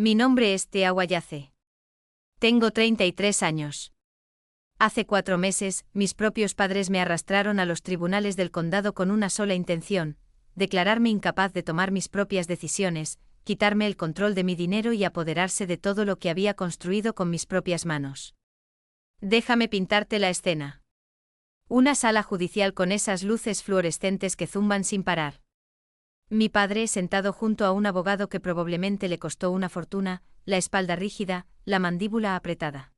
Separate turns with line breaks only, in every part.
Mi nombre es Tea Guayace. Tengo 33 años. Hace 4 meses, mis propios padres me arrastraron a los tribunales del condado con una sola intención: declararme incapaz de tomar mis propias decisiones, quitarme el control de mi dinero y apoderarse de todo lo que había construido con mis propias manos. Déjame pintarte la escena. Una sala judicial con esas luces fluorescentes que zumban sin parar. Mi padre sentado junto a un abogado que probablemente le costó una fortuna, la espalda rígida, la mandíbula apretada.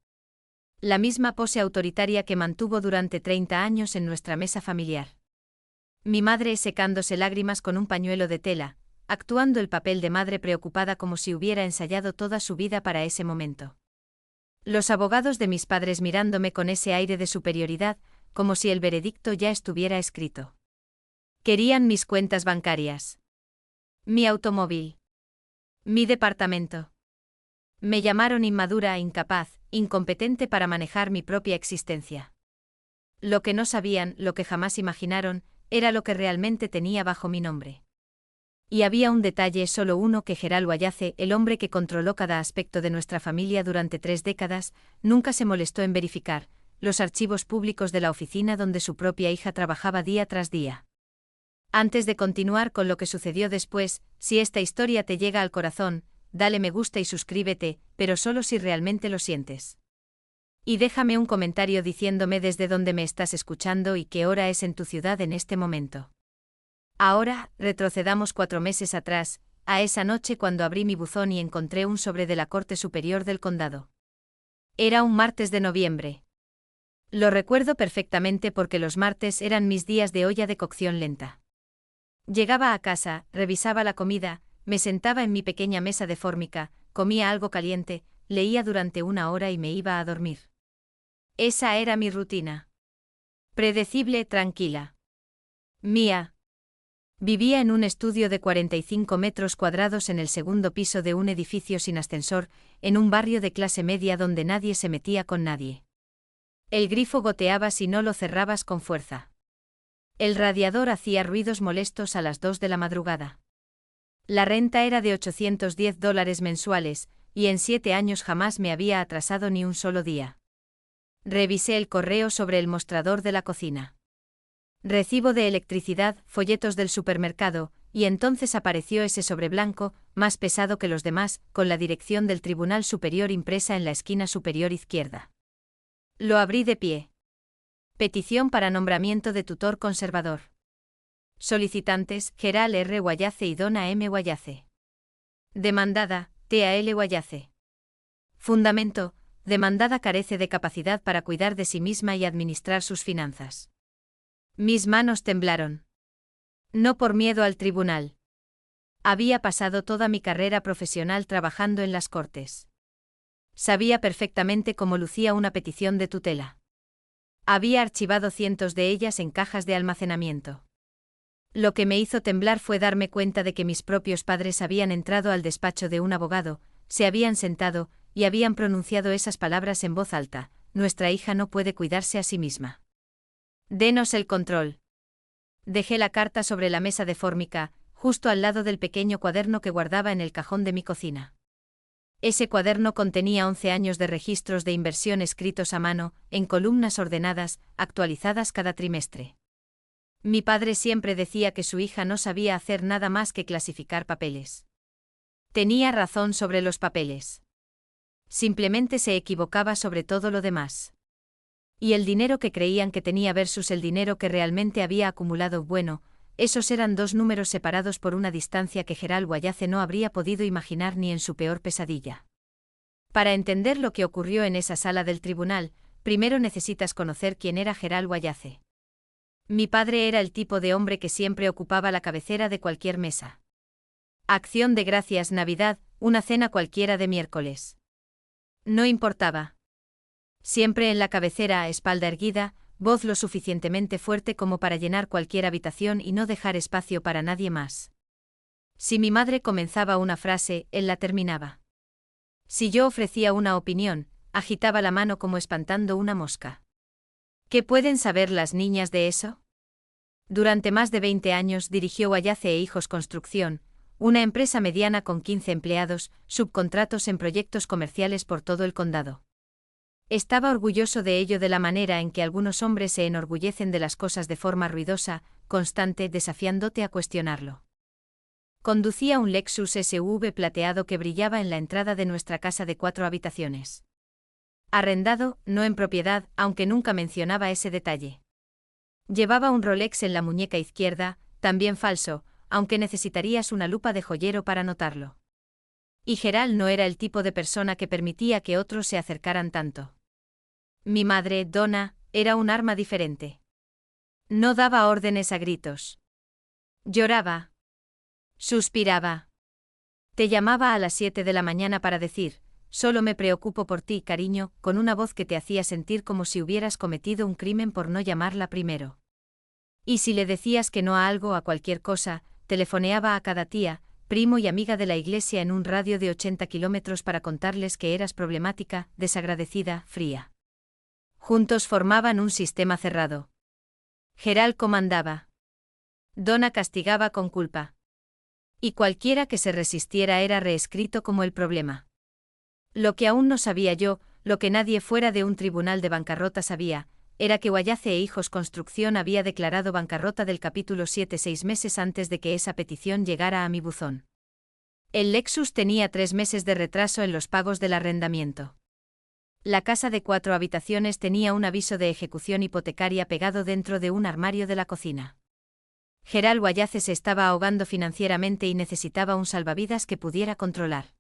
La misma pose autoritaria que mantuvo durante 30 años en nuestra mesa familiar. Mi madre secándose lágrimas con un pañuelo de tela, actuando el papel de madre preocupada como si hubiera ensayado toda su vida para ese momento. Los abogados de mis padres mirándome con ese aire de superioridad, como si el veredicto ya estuviera escrito. Querían mis cuentas bancarias. Mi automóvil. Mi departamento. Me llamaron inmadura, incapaz, incompetente para manejar mi propia existencia. Lo que no sabían, lo que jamás imaginaron, era lo que realmente tenía bajo mi nombre. Y había un detalle, solo uno, que Gerald Guayace, el hombre que controló cada aspecto de nuestra familia durante 3 décadas, nunca se molestó en verificar: los archivos públicos de la oficina donde su propia hija trabajaba día tras día. Antes de continuar con lo que sucedió después, si esta historia te llega al corazón, dale me gusta y suscríbete, pero solo si realmente lo sientes. Y déjame un comentario diciéndome desde dónde me estás escuchando y qué hora es en tu ciudad en este momento. Ahora, retrocedamos 4 meses atrás, a esa noche cuando abrí mi buzón y encontré un sobre de la Corte Superior del Condado. Era un martes de noviembre. Lo recuerdo perfectamente porque los martes eran mis días de olla de cocción lenta. Llegaba a casa, revisaba la comida, me sentaba en mi pequeña mesa de fórmica, comía algo caliente, leía durante 1 hora y me iba a dormir. Esa era mi rutina. Predecible, tranquila. Mía. Vivía en un estudio de 45 metros cuadrados en el segundo piso de un edificio sin ascensor, en un barrio de clase media donde nadie se metía con nadie. El grifo goteaba si no lo cerrabas con fuerza. El radiador hacía ruidos molestos a las 2 de la madrugada. La renta era de $810 mensuales, y en 7 años jamás me había atrasado ni un solo día. Revisé el correo sobre el mostrador de la cocina. Recibo de electricidad, folletos del supermercado, y entonces apareció ese sobre blanco, más pesado que los demás, con la dirección del Tribunal Superior impresa en la esquina superior izquierda. Lo abrí de pie. Petición para nombramiento de tutor conservador. Solicitantes: Gerald R. Guayace y Donna M. Guayace. Demandada: Tea L. Guayace. Fundamento: demandada carece de capacidad para cuidar de sí misma y administrar sus finanzas. Mis manos temblaron. No por miedo al tribunal. Había pasado toda mi carrera profesional trabajando en las cortes. Sabía perfectamente cómo lucía una petición de tutela. Había archivado cientos de ellas en cajas de almacenamiento. Lo que me hizo temblar fue darme cuenta de que mis propios padres habían entrado al despacho de un abogado, se habían sentado, y habían pronunciado esas palabras en voz alta: nuestra hija no puede cuidarse a sí misma. Denos el control. Dejé la carta sobre la mesa de fórmica, justo al lado del pequeño cuaderno que guardaba en el cajón de mi cocina. Ese cuaderno contenía 11 años de registros de inversión escritos a mano, en columnas ordenadas, actualizadas cada trimestre. Mi padre siempre decía que su hija no sabía hacer nada más que clasificar papeles. Tenía razón sobre los papeles. Simplemente se equivocaba sobre todo lo demás. Y el dinero que creían que tenía versus el dinero que realmente había acumulado, bueno, esos eran 2 números separados por una distancia que Gerald Guayace no habría podido imaginar ni en su peor pesadilla. Para entender lo que ocurrió en esa sala del tribunal, primero necesitas conocer quién era Gerald Guayace. Mi padre era el tipo de hombre que siempre ocupaba la cabecera de cualquier mesa. Acción de Gracias, Navidad, una cena cualquiera de miércoles. No importaba. Siempre en la cabecera, a espalda erguida, voz lo suficientemente fuerte como para llenar cualquier habitación y no dejar espacio para nadie más. Si mi madre comenzaba una frase, él la terminaba. Si yo ofrecía una opinión, agitaba la mano como espantando una mosca. ¿Qué pueden saber las niñas de eso? Durante más de 20 años dirigió Guayace e Hijos Construcción, una empresa mediana con 15 empleados, subcontratos en proyectos comerciales por todo el condado. Estaba orgulloso de ello, de la manera en que algunos hombres se enorgullecen de las cosas de forma ruidosa, constante, desafiándote a cuestionarlo. Conducía un Lexus SUV plateado que brillaba en la entrada de nuestra casa de 4 habitaciones. Arrendado, no en propiedad, aunque nunca mencionaba ese detalle. Llevaba un Rolex en la muñeca izquierda, también falso, aunque necesitarías una lupa de joyero para notarlo. Y Gerald no era el tipo de persona que permitía que otros se acercaran tanto. Mi madre, Donna, era un arma diferente. No daba órdenes a gritos. Lloraba. Suspiraba. Te llamaba a las 7 de la mañana para decir, solo me preocupo por ti, cariño, con una voz que te hacía sentir como si hubieras cometido un crimen por no llamarla primero. Y si le decías que no a algo, a cualquier cosa, telefoneaba a cada tía, primo y amiga de la iglesia en un radio de 80 kilómetros para contarles que eras problemática, desagradecida, fría. Juntos formaban un sistema cerrado. Gerald comandaba. Donna castigaba con culpa. Y cualquiera que se resistiera era reescrito como el problema. Lo que aún no sabía yo, lo que nadie fuera de un tribunal de bancarrota sabía, era que Wallace e Hijos Construcción había declarado bancarrota del capítulo 7 6 meses antes de que esa petición llegara a mi buzón. El Lexus tenía 3 meses de retraso en los pagos del arrendamiento. La casa de 4 habitaciones tenía un aviso de ejecución hipotecaria pegado dentro de un armario de la cocina. Gerald Wallace se estaba ahogando financieramente y necesitaba un salvavidas que pudiera controlar.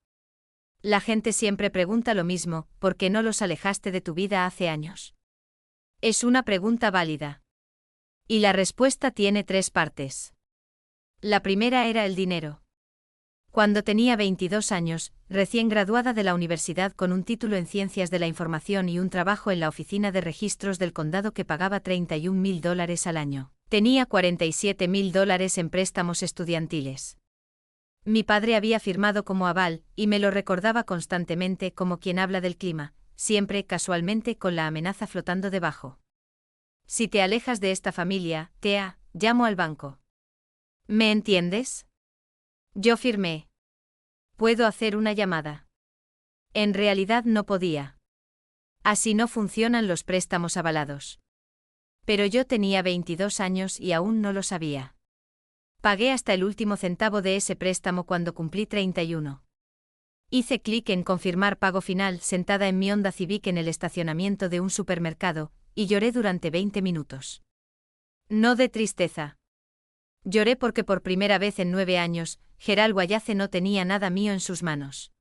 La gente siempre pregunta lo mismo, ¿por qué no los alejaste de tu vida hace años? Es una pregunta válida. Y la respuesta tiene 3 partes. La primera era el dinero. Cuando tenía 22 años, recién graduada de la universidad con un título en Ciencias de la Información y un trabajo en la oficina de registros del condado que pagaba $31,000 al año, tenía $47,000 en préstamos estudiantiles. Mi padre había firmado como aval, y me lo recordaba constantemente como quien habla del clima, siempre casualmente con la amenaza flotando debajo. Si te alejas de esta familia, Thea, llamo al banco. ¿Me entiendes? Yo firmé. ¿Puedo hacer una llamada? En realidad no podía. Así no funcionan los préstamos avalados. Pero yo tenía 22 años y aún no lo sabía. Pagué hasta el último centavo de ese préstamo cuando cumplí 31. Hice clic en confirmar pago final sentada en mi Honda Civic en el estacionamiento de un supermercado, y lloré durante 20 minutos. No de tristeza. Lloré porque por primera vez en 9 años, Gerald Wallace no tenía nada mío en sus manos.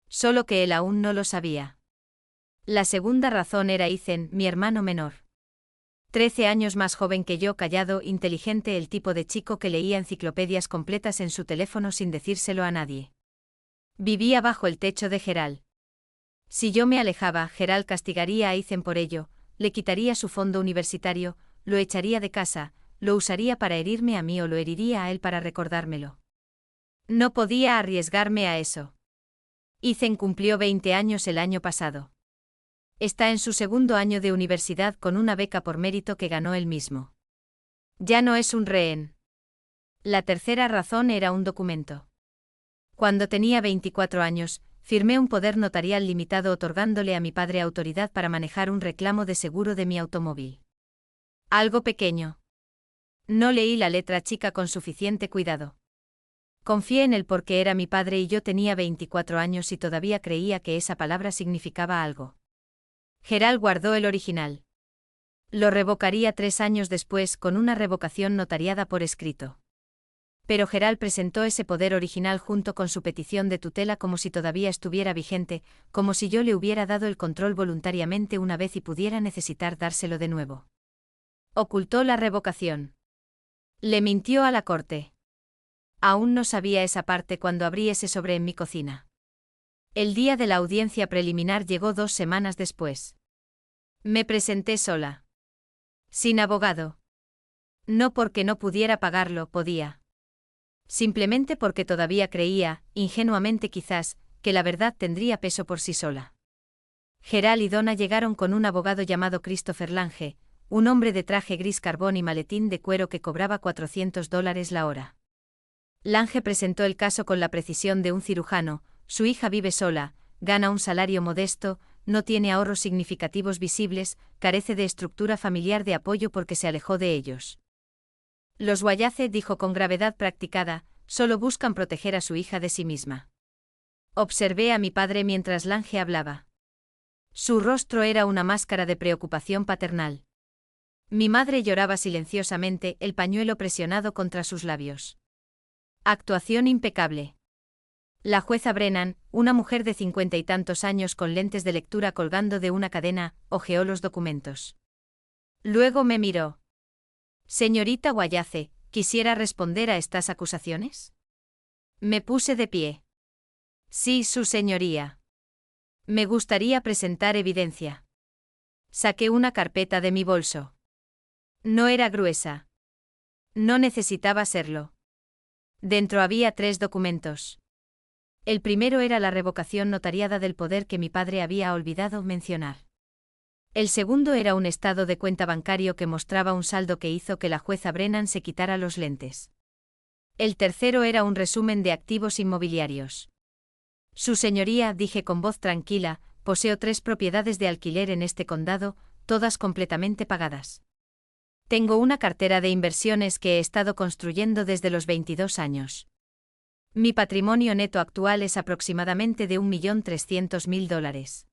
Solo que él aún no lo sabía. La segunda razón era Ethan, mi hermano menor. 13 años más joven que yo, callado, inteligente, el tipo de chico que leía enciclopedias completas en su teléfono sin decírselo a nadie. Vivía bajo el techo de Gerald. Si yo me alejaba, Gerald castigaría a Ethan por ello, le quitaría su fondo universitario, lo echaría de casa, lo usaría para herirme a mí o lo heriría a él para recordármelo. No podía arriesgarme a eso. Ethan cumplió 20 años el año pasado. Está en su segundo año de universidad con una beca por mérito que ganó él mismo. Ya no es un rehén. La tercera razón era un documento. Cuando tenía 24 años, firmé un poder notarial limitado otorgándole a mi padre autoridad para manejar un reclamo de seguro de mi automóvil. Algo pequeño. No leí la letra chica con suficiente cuidado. Confié en él porque era mi padre y yo tenía 24 años y todavía creía que esa palabra significaba algo. Gerald guardó el original. Lo revocaría 3 años después con una revocación notariada por escrito. Pero Gerald presentó ese poder original junto con su petición de tutela como si todavía estuviera vigente, como si yo le hubiera dado el control voluntariamente una vez y pudiera necesitar dárselo de nuevo. Ocultó la revocación. Le mintió a la corte. Aún no sabía esa parte cuando abrí ese sobre en mi cocina. El día de la audiencia preliminar llegó 2 semanas después. Me presenté sola. Sin abogado. No porque no pudiera pagarlo, podía. Simplemente porque todavía creía, ingenuamente quizás, que la verdad tendría peso por sí sola. Gerald y Donna llegaron con un abogado llamado Christopher Lange, un hombre de traje gris carbón y maletín de cuero que cobraba $400 la hora. Lange presentó el caso con la precisión de un cirujano. Su hija vive sola, gana un salario modesto, no tiene ahorros significativos visibles, carece de estructura familiar de apoyo porque se alejó de ellos. Los Wallace, dijo con gravedad practicada, solo buscan proteger a su hija de sí misma. Observé a mi padre mientras Lange hablaba. Su rostro era una máscara de preocupación paternal. Mi madre lloraba silenciosamente, el pañuelo presionado contra sus labios. Actuación impecable. La jueza Brennan, una mujer de 50 y tantos años con lentes de lectura colgando de una cadena, hojeó los documentos. Luego me miró. Señorita Wallace, ¿quisiera responder a estas acusaciones? Me puse de pie. Sí, su señoría. Me gustaría presentar evidencia. Saqué una carpeta de mi bolso. No era gruesa. No necesitaba serlo. Dentro había 3 documentos. El primero era la revocación notariada del poder que mi padre había olvidado mencionar. El segundo era un estado de cuenta bancario que mostraba un saldo que hizo que la jueza Brennan se quitara los lentes. El tercero era un resumen de activos inmobiliarios. Su señoría, dije con voz tranquila, poseo 3 propiedades de alquiler en este condado, todas completamente pagadas. Tengo una cartera de inversiones que he estado construyendo desde los 22 años. Mi patrimonio neto actual es aproximadamente de $1.300.000.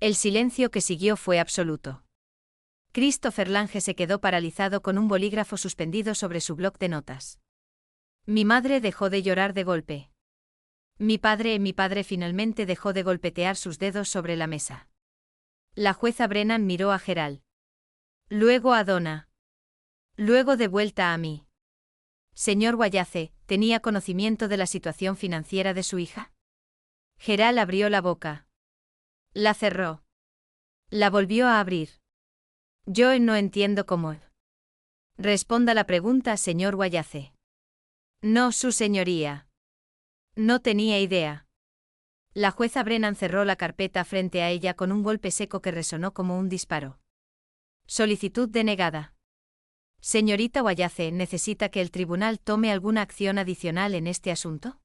El silencio que siguió fue absoluto. Christopher Lange se quedó paralizado con un bolígrafo suspendido sobre su bloc de notas. Mi madre dejó de llorar de golpe. Mi padre finalmente dejó de golpetear sus dedos sobre la mesa. La jueza Brennan miró a Gerald. Luego a Donna. Luego de vuelta a mí. Señor Wallace, ¿tenía conocimiento de la situación financiera de su hija? Gerald abrió la boca. La cerró. La volvió a abrir. Yo no entiendo cómo. Responda la pregunta, señor Wallace. No, su señoría. No tenía idea. La jueza Brennan cerró la carpeta frente a ella con un golpe seco que resonó como un disparo. Solicitud denegada. Señorita Wallace, ¿necesita que el tribunal tome alguna acción adicional en este asunto?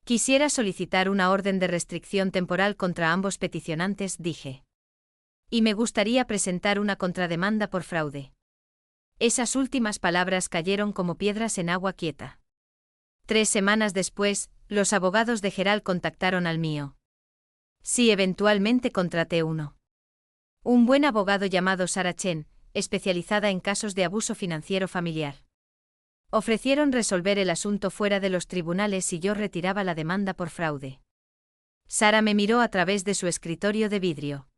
Quisiera solicitar una orden de restricción temporal contra ambos peticionantes, dije. Y me gustaría presentar una contrademanda por fraude. Esas últimas palabras cayeron como piedras en agua quieta. 3 semanas después, los abogados de Gerald contactaron al mío. Sí, eventualmente contraté uno. Un buen abogado llamado Sarah Chen, especializada en casos de abuso financiero familiar. Ofrecieron resolver el asunto fuera de los tribunales si yo retiraba la demanda por fraude. Sarah me miró a través de su escritorio de vidrio.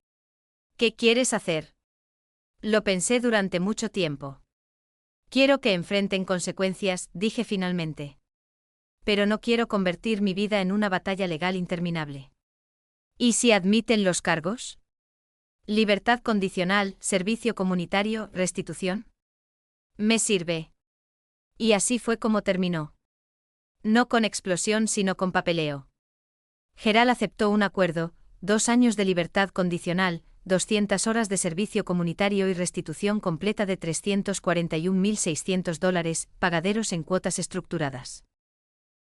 ¿Qué quieres hacer? Lo pensé durante mucho tiempo. Quiero que enfrenten consecuencias, dije finalmente. Pero no quiero convertir mi vida en una batalla legal interminable. ¿Y si admiten los cargos? Libertad condicional, servicio comunitario, restitución. Me sirve. Y así fue como terminó. No con explosión sino con papeleo. Gerald aceptó un acuerdo, 2 años de libertad condicional, 200 horas de servicio comunitario y restitución completa de $341.600, pagaderos en cuotas estructuradas.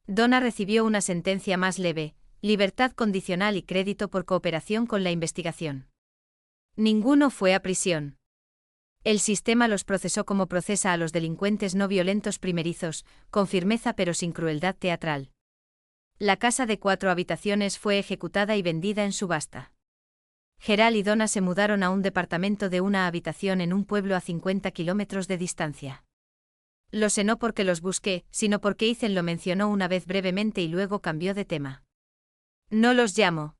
Donna recibió una sentencia más leve, libertad condicional y crédito por cooperación con la investigación. Ninguno fue a prisión. El sistema los procesó como procesa a los delincuentes no violentos primerizos, con firmeza pero sin crueldad teatral. La casa de 4 habitaciones fue ejecutada y vendida en subasta. Gerald y Donna se mudaron a un departamento de 1 habitación en un pueblo a 50 kilómetros de distancia. Lo sé no porque los busqué, sino porque Ethan lo mencionó una vez brevemente y luego cambió de tema. No los llamo.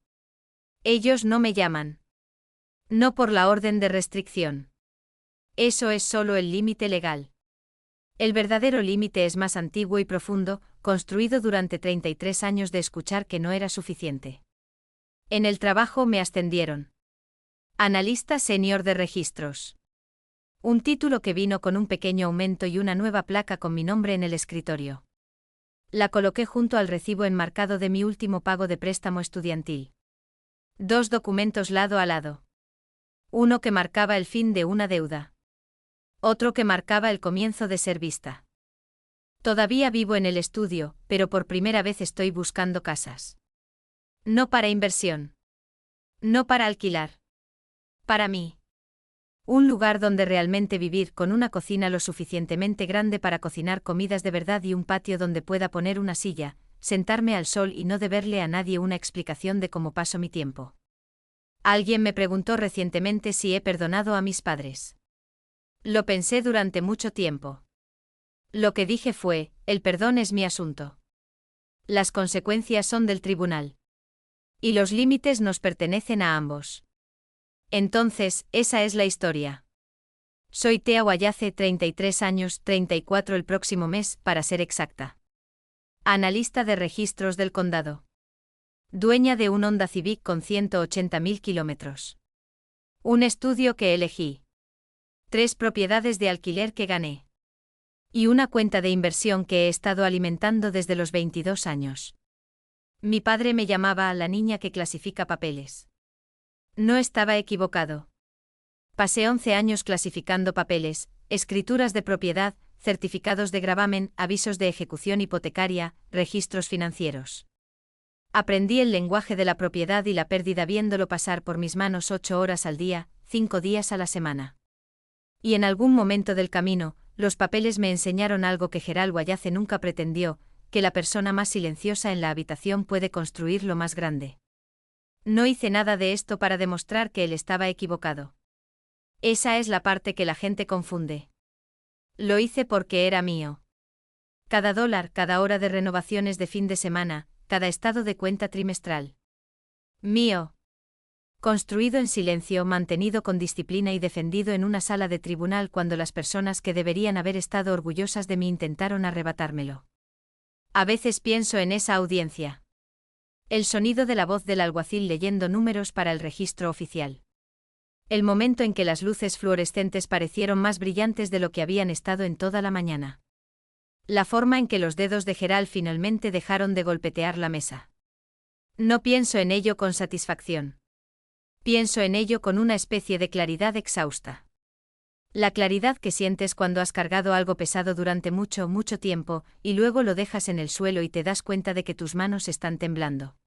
Ellos no me llaman. No por la orden de restricción. Eso es solo el límite legal. El verdadero límite es más antiguo y profundo, construido durante 33 años de escuchar que no era suficiente. En el trabajo me ascendieron. Analista senior de registros. Un título que vino con un pequeño aumento y una nueva placa con mi nombre en el escritorio. La coloqué junto al recibo enmarcado de mi último pago de préstamo estudiantil. 2 documentos lado a lado. Uno que marcaba el fin de una deuda. Otro que marcaba el comienzo de ser vista. Todavía vivo en el estudio, pero por primera vez estoy buscando casas. No para inversión. No para alquilar. Para mí. Un lugar donde realmente vivir, con una cocina lo suficientemente grande para cocinar comidas de verdad y un patio donde pueda poner una silla, sentarme al sol y no deberle a nadie una explicación de cómo paso mi tiempo. Alguien me preguntó recientemente si he perdonado a mis padres. Lo pensé durante mucho tiempo. Lo que dije fue, el perdón es mi asunto. Las consecuencias son del tribunal. Y los límites nos pertenecen a ambos. Entonces, esa es la historia. Soy Thea Wayace, 33 años, 34 el próximo mes, para ser exacta. Analista de registros del condado. Dueña de un Honda Civic con 180.000 kilómetros. Un estudio que elegí. 3 propiedades de alquiler que gané. Y una cuenta de inversión que he estado alimentando desde los 22 años. Mi padre me llamaba a la niña que clasifica papeles. No estaba equivocado. Pasé 11 años clasificando papeles, escrituras de propiedad, certificados de gravamen, avisos de ejecución hipotecaria, registros financieros. Aprendí el lenguaje de la propiedad y la pérdida viéndolo pasar por mis manos 8 horas al día, 5 días a la semana. Y en algún momento del camino, los papeles me enseñaron algo que Gerald Wayace nunca pretendió, que la persona más silenciosa en la habitación puede construir lo más grande. No hice nada de esto para demostrar que él estaba equivocado. Esa es la parte que la gente confunde. Lo hice porque era mío. Cada dólar, cada hora de renovaciones de fin de semana, cada estado de cuenta trimestral. Mío. Construido en silencio, mantenido con disciplina y defendido en una sala de tribunal cuando las personas que deberían haber estado orgullosas de mí intentaron arrebatármelo. A veces pienso en esa audiencia. El sonido de la voz del alguacil leyendo números para el registro oficial. El momento en que las luces fluorescentes parecieron más brillantes de lo que habían estado en toda la mañana. La forma en que los dedos de Gerald finalmente dejaron de golpetear la mesa. No pienso en ello con satisfacción. Pienso en ello con una especie de claridad exhausta. La claridad que sientes cuando has cargado algo pesado durante mucho, mucho tiempo, y luego lo dejas en el suelo y te das cuenta de que tus manos están temblando.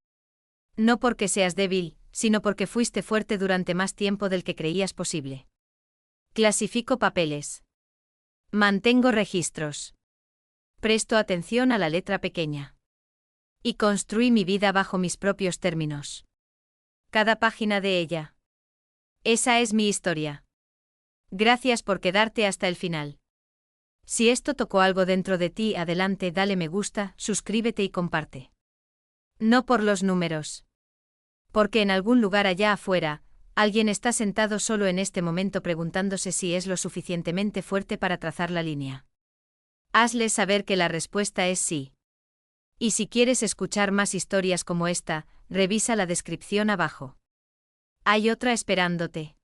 No porque seas débil, sino porque fuiste fuerte durante más tiempo del que creías posible. Clasifico papeles. Mantengo registros. Presto atención a la letra pequeña. Y construí mi vida bajo mis propios términos. Cada página de ella. Esa es mi historia. Gracias por quedarte hasta el final. Si esto tocó algo dentro de ti, adelante, dale me gusta, suscríbete y comparte. No por los números. Porque en algún lugar allá afuera, alguien está sentado solo en este momento preguntándose si es lo suficientemente fuerte para trazar la línea. Hazle saber que la respuesta es sí. Y si quieres escuchar más historias como esta, revisa la descripción abajo. Hay otra esperándote.